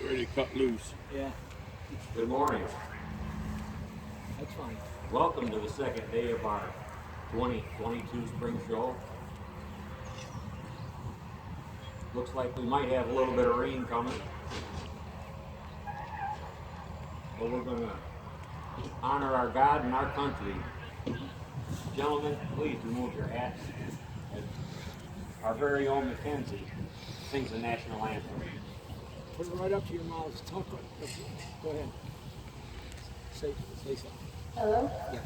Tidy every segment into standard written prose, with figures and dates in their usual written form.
Ready to cut loose. Yeah, Good morning. that's fine. Welcome to the second day of our 2022 spring show. Looks like we might have a little bit of rain coming. But we're going to honor our God and our country. Gentlemen, please remove your hats. As our very own McKenzie sings the national anthem. Put it right up to your mouths. Talk. Go ahead. Say something. Hello? Yeah.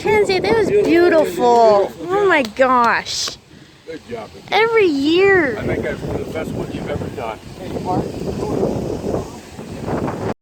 Kenzie, that was beautiful. Oh my gosh. Good job. Every year. I think that's one of the best ones you've ever done. Hey, Mark.